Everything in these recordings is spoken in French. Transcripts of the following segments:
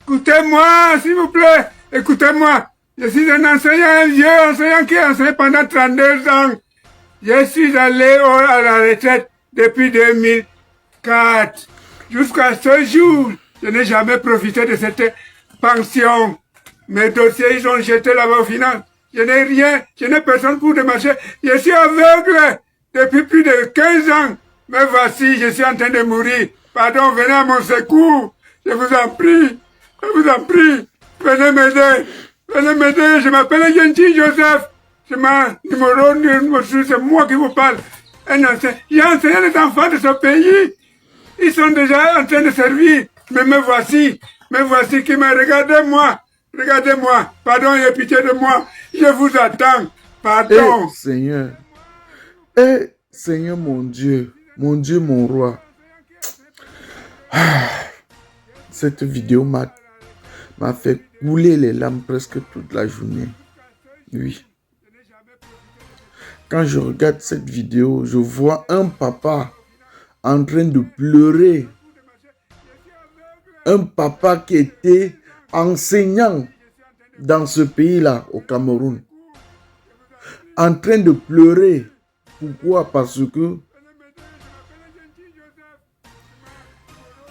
Écoutez-moi, s'il vous plaît. Écoutez-moi. Je suis un vieux enseignant qui enseigne pendant 32 ans. Je suis allé à la retraite depuis 2004. Jusqu'à ce jour, je n'ai jamais profité de cette pension. Mes dossiers, ils ont jeté là-bas au final. Je n'ai rien, je n'ai personne pour démarcher. Je suis aveugle depuis plus de 15 ans. Mais voici, je suis en train de mourir. Pardon, venez à mon secours. Je vous en prie. Je vous en prie. Venez m'aider. Venez m'aider. Je m'appelle Gentil Joseph. C'est ma numéro, c'est moi qui vous parle. J'ai enseigné les enfants de ce pays. Ils sont déjà en train de servir. Mais me voici qui me regardez-moi. Regardez-moi. Pardon, ayez pitié de moi. Je vous attends. Pardon. Seigneur. Seigneur mon Dieu, mon roi. Cette vidéo m'a fait couler les larmes presque toute la journée. Oui. Quand je regarde cette vidéo, je vois un papa en train de pleurer. Un papa qui était enseignant dans ce pays-là, au Cameroun. En train de pleurer. Pourquoi? Parce que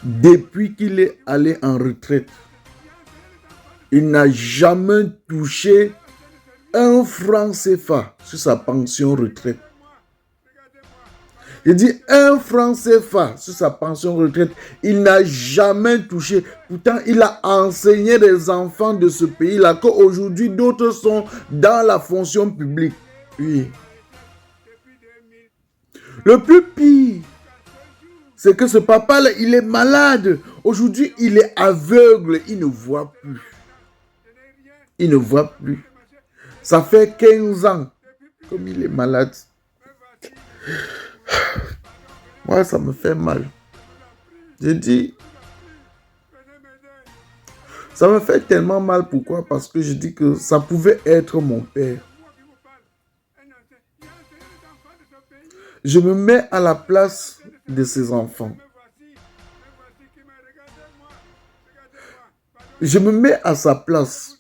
depuis qu'il est allé en retraite, il n'a jamais touché un franc CFA sur sa pension retraite. Il dit 1 franc CFA sur sa pension retraite. Il n'a jamais touché. Pourtant, il a enseigné les enfants de ce pays-là qu'aujourd'hui, d'autres sont dans la fonction publique. Oui. Le plus pire, c'est que ce papa-là, il est malade. Aujourd'hui, il est aveugle. Il ne voit plus. Il ne voit plus. Ça fait 15 ans comme il est malade. Moi, ça me fait mal. Je dis, ça me fait tellement mal. Pourquoi? Parce que je dis que ça pouvait être mon père. Je me mets à la place de ses enfants. Je me mets à sa place.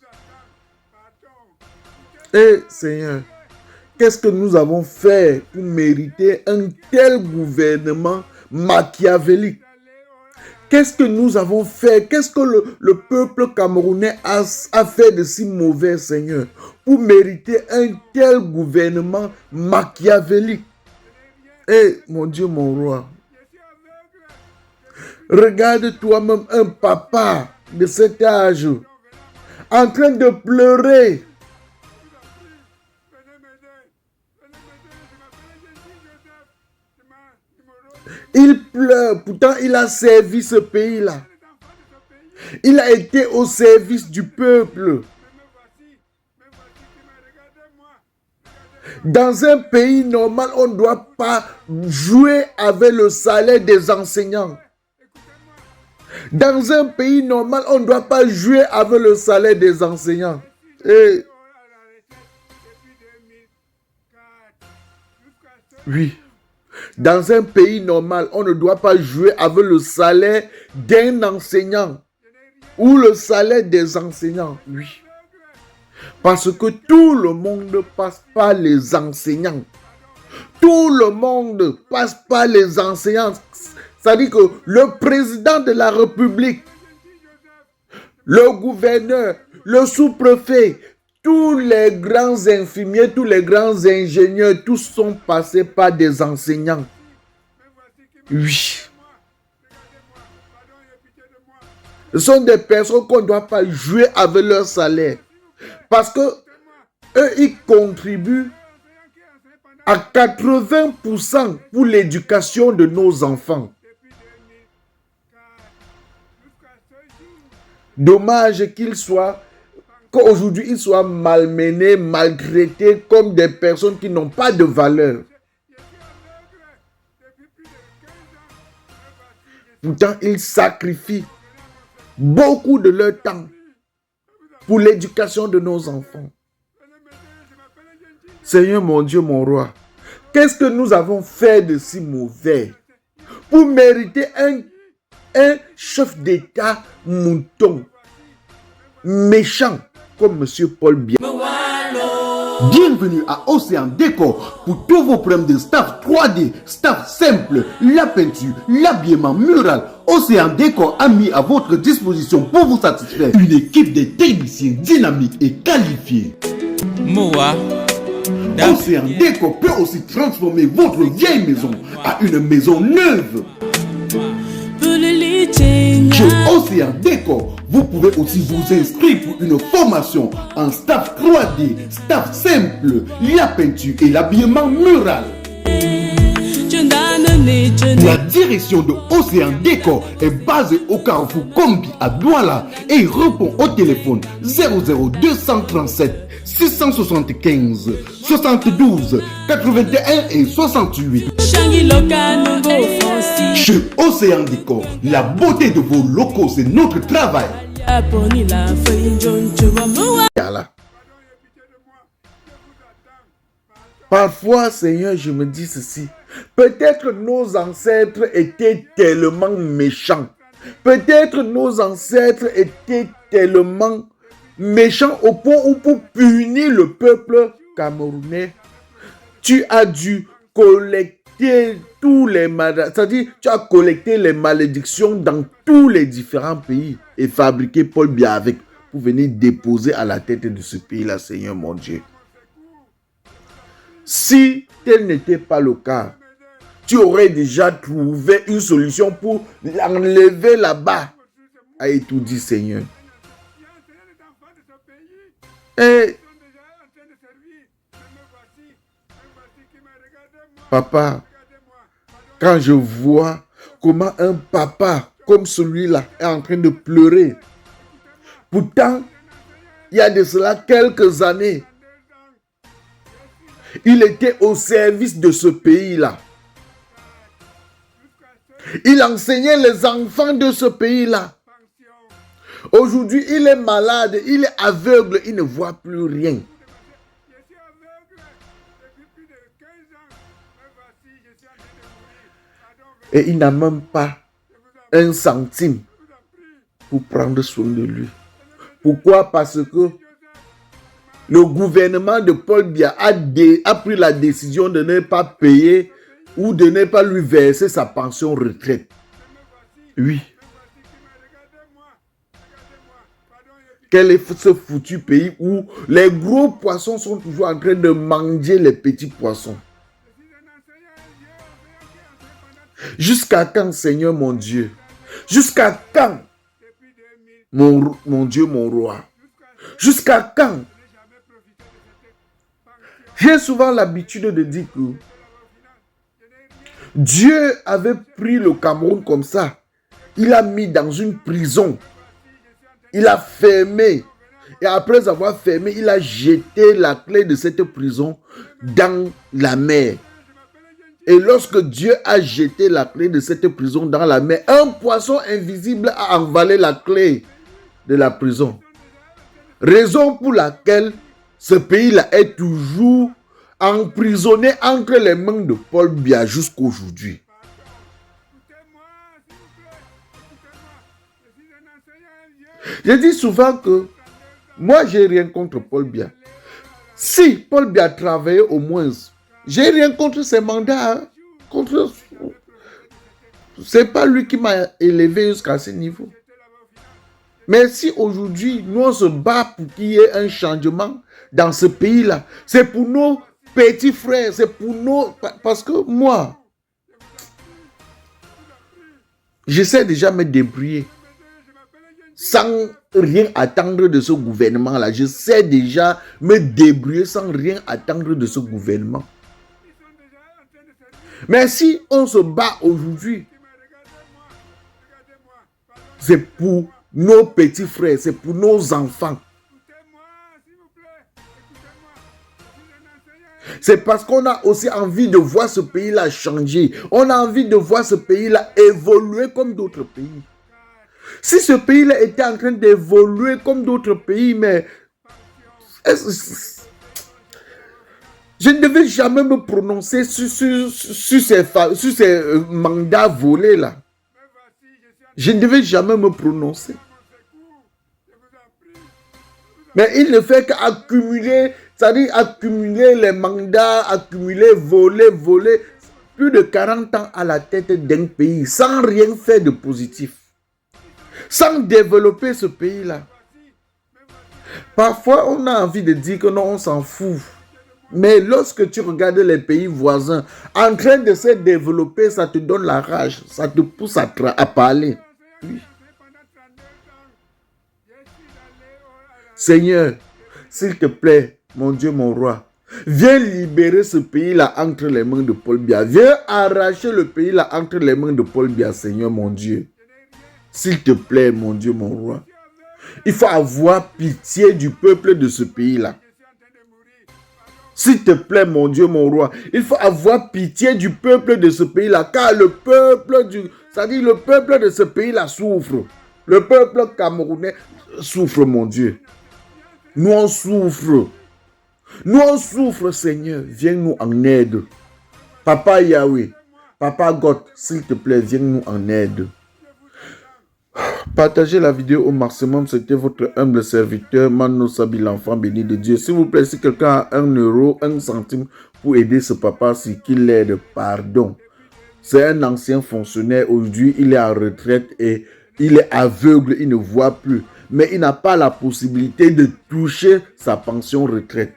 Et Seigneur, qu'est-ce que nous avons fait pour mériter un tel gouvernement machiavélique? Qu'est-ce que nous avons fait? Qu'est-ce que le peuple camerounais a fait de si mauvais, Seigneur, pour mériter un tel gouvernement machiavélique? Eh, mon Dieu, mon roi, regarde toi-même un papa de cet âge en train de pleurer. Il pleure, pourtant il a servi ce pays-là. Il a été au service du peuple. Dans un pays normal, on ne doit pas jouer avec le salaire des enseignants. Dans un pays normal, on ne doit pas jouer avec le salaire des enseignants. Et... oui. Dans un pays normal, on ne doit pas jouer avec le salaire d'un enseignant ou le salaire des enseignants. Oui. Parce que tout le monde passe par les enseignants. Tout le monde passe par les enseignants. C'est-à-dire que le président de la République, le gouverneur, le sous-préfet, tous les grands infirmiers, tous les grands ingénieurs, tous sont passés par des enseignants. Oui. Ce sont des personnes qu'on ne doit pas jouer avec leur salaire. Parce que eux, ils contribuent à 80% pour l'éducation de nos enfants. Dommage qu'aujourd'hui ils soient malmenés, maltraités comme des personnes qui n'ont pas de valeur. Pourtant, ils sacrifient beaucoup de leur temps pour l'éducation de nos enfants. Seigneur mon Dieu, mon roi, qu'est-ce que nous avons fait de si mauvais pour mériter un chef d'État mouton? méchants comme M. Paul Biya. Bienvenue à Océan Décor pour tous vos problèmes de staff 3D, staff simple, la peinture, l'habillement mural. Océan Décor a mis à votre disposition pour vous satisfaire une équipe de techniciens dynamiques et qualifiés. Océan Décor peut aussi transformer votre vieille maison à une maison neuve. Chez Océan Décor, vous pouvez aussi vous inscrire pour une formation en staff 3D, staff simple, la peinture et l'habillement mural. La direction de Océan Décor est basée au carrefour Kombi à Douala et répond au téléphone 00237 675 72 81 et 68. Chez Océan Décor, la beauté de vos locaux, c'est notre travail. Parfois, Seigneur, je me dis ceci. Peut-être nos ancêtres étaient tellement méchants. Peut-être nos ancêtres étaient tellement méchants au point où pour punir le peuple camerounais, tu as dû collecter tous les c'est-à-dire tu as collecté les malédictions dans tous les différents pays et fabriqué Paul Biya avec pour venir déposer à la tête de ce pays-là, Seigneur mon Dieu. Si tel n'était pas le cas, tu aurais déjà trouvé une solution pour l'enlever là-bas. A tout dit, Seigneur. Et papa, quand je vois comment un papa comme celui-là est en train de pleurer, pourtant, il y a de cela quelques années, il était au service de ce pays-là. Il enseignait les enfants de ce pays-là. Aujourd'hui, il est malade, il est aveugle, il ne voit plus rien. Et il n'a même pas un centime pour prendre soin de lui. Pourquoi? Parce que le gouvernement de Paul Biya a pris la décision de ne pas payer ou de ne pas lui verser sa pension retraite. Oui. Quel est ce foutu pays où les gros poissons sont toujours en train de manger les petits poissons? Jusqu'à quand, Seigneur mon Dieu? Jusqu'à quand, mon Dieu, mon roi? Jusqu'à quand? J'ai souvent l'habitude de dire que Dieu avait pris le Cameroun comme ça. Il l'a mis dans une prison. Il a fermé. Et après avoir fermé, il a jeté la clé de cette prison dans la mer. Et lorsque Dieu a jeté la clé de cette prison dans la mer, un poisson invisible a avalé la clé de la prison. Raison pour laquelle ce pays-là est toujours emprisonné entre les mains de Paul Biya jusqu'aujourd'hui. Je dis souvent que moi, j'ai rien contre Paul Biya. Si Paul Biya travaillait au moins, j'ai rien contre ses mandats. C'est pas lui qui m'a élevé jusqu'à ce niveau. Mais si aujourd'hui, nous on se bat pour qu'il y ait un changement dans ce pays-là, c'est pour nos petits frères, c'est pour nos... Parce que moi, j'essaie déjà de me débrouiller sans rien attendre de ce gouvernement-là. Je sais déjà me débrouiller sans rien attendre de ce gouvernement. Mais si on se bat aujourd'hui, c'est pour nos petits frères, c'est pour nos enfants. C'est parce qu'on a aussi envie de voir ce pays-là changer. On a envie de voir ce pays-là évoluer comme d'autres pays. Si ce pays-là était en train d'évoluer comme d'autres pays, mais je ne devais jamais me prononcer sur ces mandats volés là. Je ne devais jamais me prononcer. Mais il ne fait qu'accumuler, c'est-à-dire accumuler les mandats, accumuler, voler. Plus de 40 ans à la tête d'un pays sans rien faire de positif. Sans développer ce pays-là. Parfois, on a envie de dire que non, on s'en fout. Mais lorsque tu regardes les pays voisins en train de se développer, ça te donne la rage. Ça te pousse à parler. Oui. Seigneur, s'il te plaît, mon Dieu, mon roi, viens libérer ce pays-là entre les mains de Paul Biya. Viens arracher le pays-là entre les mains de Paul Biya, Seigneur, mon Dieu. S'il te plaît, mon Dieu, mon roi. Il faut avoir pitié du peuple de ce pays-là. S'il te plaît, mon Dieu, mon roi. Il faut avoir pitié du peuple de ce pays-là. Car le peuple le peuple de ce pays-là souffre. Le peuple camerounais souffre, mon Dieu. Nous on souffre. Nous on souffre, Seigneur. Viens nous en aide. Papa Yahweh, Papa God, s'il te plaît, viens nous en aide. Partagez la vidéo au maximum. C'était votre humble serviteur, Mano Sabi, l'enfant béni de Dieu. S'il vous plaît, si quelqu'un a 1 euro, 1 centime pour aider ce papa, c'est qu'il l'aide, pardon. C'est un ancien fonctionnaire. Aujourd'hui, il est en retraite et il est aveugle, il ne voit plus. Mais il n'a pas la possibilité de toucher sa pension retraite.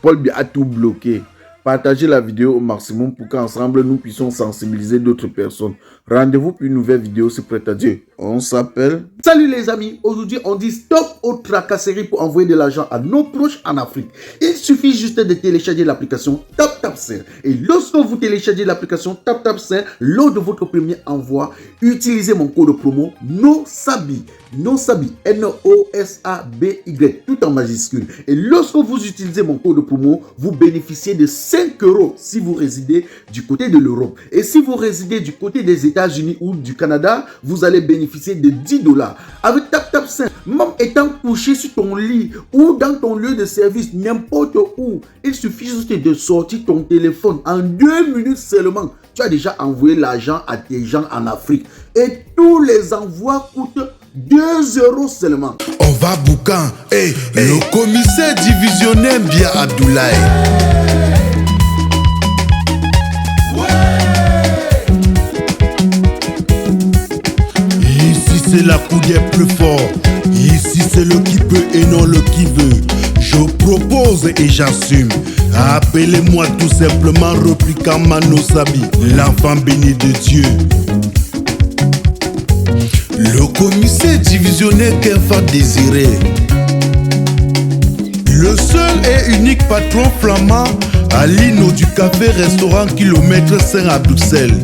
Paul Biya a tout bloqué. Partagez la vidéo au maximum pour qu'ensemble nous puissions sensibiliser d'autres personnes. Rendez-vous pour une nouvelle vidéo, c'est prêt à Dieu. On s'appelle... Salut les amis, aujourd'hui on dit stop aux tracasseries pour envoyer de l'argent à nos proches en Afrique. Il suffit juste de télécharger l'application TapTapSend. Et lorsque vous téléchargez l'application TapTapSend, lors de votre premier envoi, utilisez mon code promo NOSABI. NOSABI, N-O-S-A-B-Y, tout en majuscule. Et lorsque vous utilisez mon code promo, vous bénéficiez de 5 € si vous résidez du côté de l'Europe. Et si vous résidez du côté des États-Unis ou du Canada, vous allez bénéficier de 10 $. Avec TapTapSend, même étant couché sur ton lit ou dans ton lieu de service, n'importe où, il suffit juste de sortir ton téléphone. En 2 minutes seulement, tu as déjà envoyé l'argent à tes gens en Afrique. Et tous les envois coûtent 2 € seulement. On va boucan. Le commissaire divisionnaire Biya Abdoulaye. Ici c'est la coup des plus forts. Ici c'est le qui peut et non le qui veut. Je propose et j'assume. Appelez-moi tout simplement Replica Mano Sabi, l'enfant béni de Dieu. Le commissaire divisionnaire qu'Enfant désiré. Le seul et unique patron flamand à l'Ino du café-restaurant kilomètre 5 à Bruxelles.